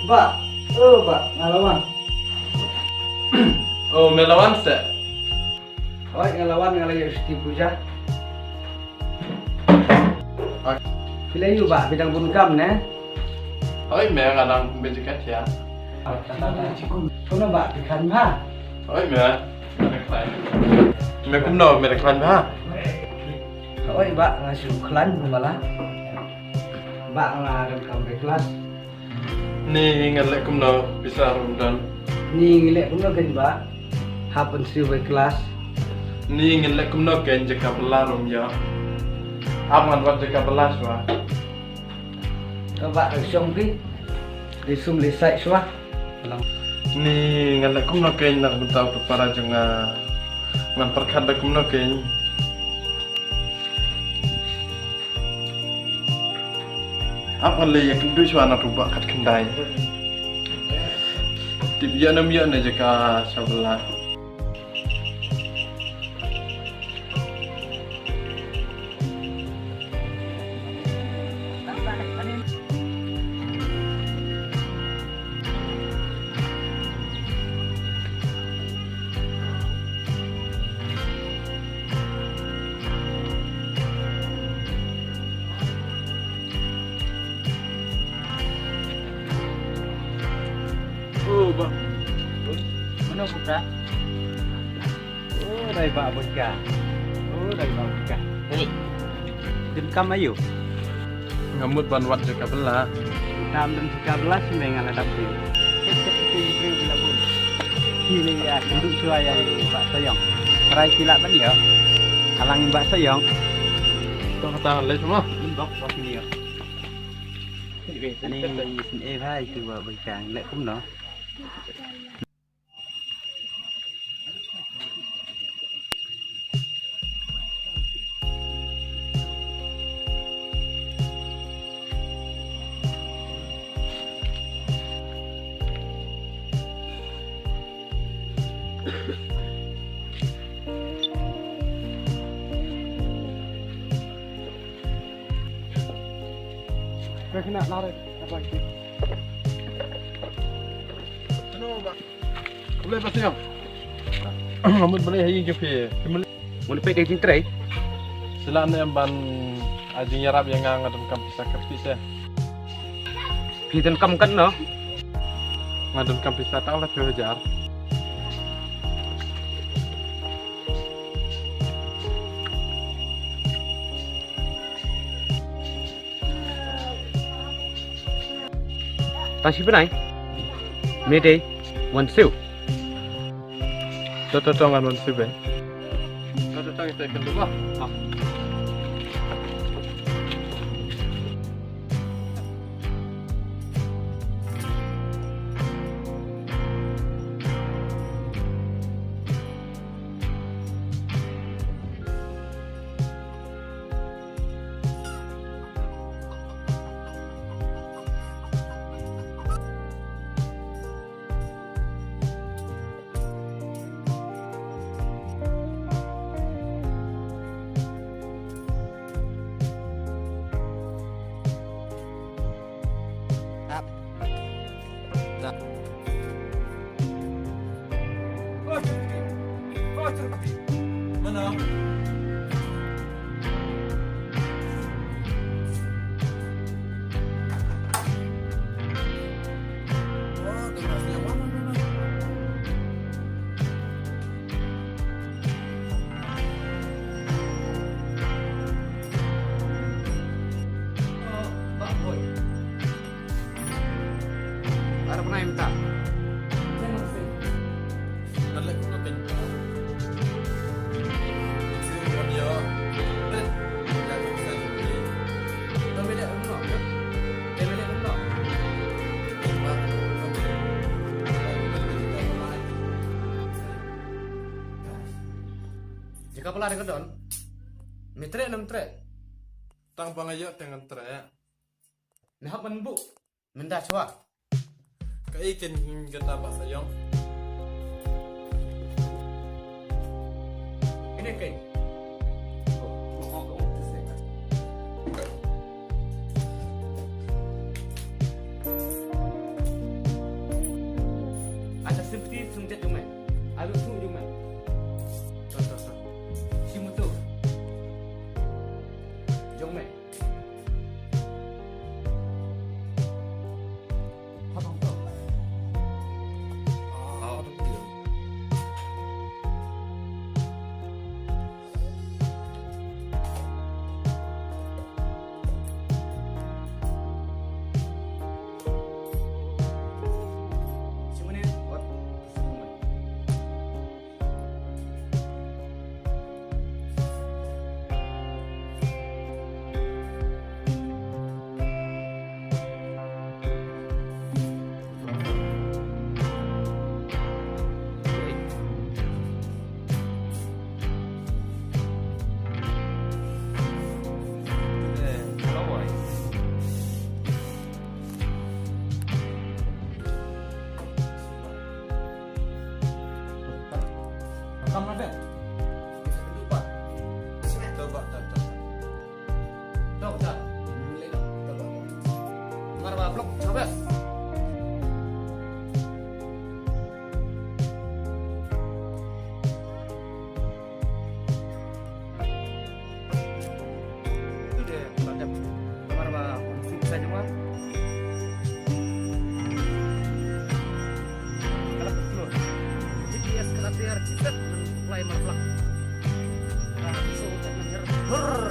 Pak, Pak, ngelawan. Oh, melawan se. Oh, ngelawan ngalaya Gusti Puja. Pilih you Pak, bidang bunkam ne. Oi, me ngadang bejekat ya. Kono Pak, dikan ha. Oi, me. Me kumno, me reklan ha. Oi Pak, ngasih klan malah. Pak ngadan kampe kelas. Ni ngalek kumno bisa rundan. Ni ngilek kono kan Pak. Hapen siu kelas. Ni ngalek kumno ken jeka belarum ya. Aman wat jeka belas wa. Pak langsung pi. Disum lisai suah. Ni ngalek kumno ken nak bentau para jonga. Ngan perkat da kumno ken. Apa le ya kendu suana rubak kat kendai. Tip ya nam ya na jeka sabelah. Oh, Pak. Mana buka? Oh, dari Pak buka. Oh, dari Pak buka. Hei. Dengkam ayo. Ngamut ban wat jeka belah. Nam dan 13 dengan ada pri. Pri bila pun. Kini ya, duduk suaya Pak Sayong. Perai kilat ban ya. Halangin Pak Sayong. Kau kata le semua. Inbox Pak sini ya. Ini sin hai tu Pak buka. Lek pun no. Kena lari apa lagi? Boleh pasti yang. Ngamut boleh hari jopi. Mau dapat dari tray? Selain yang ban ajing yarap yang ngadam kampus kampus ya. Kita kam kan no? Ngadam kampus tahu lah belajar. Tasi benai. Mayday. One siu. Toto ngan mon sibe. Toto kita kan dulu. Mana? Ada pernah minta? Nalek ko natin. Jika pula dengan don, mitre 6 trek. Tang pangayok dengan trek. Nah menbu, minta cua. Kaikin kita Pak Sayong. Ini kain. Paralok, coba. Itu dia terhadap kamar konflik saja mah. Kalau betul, GPS kelatihan kita mulai merlak. Nah, so menyer.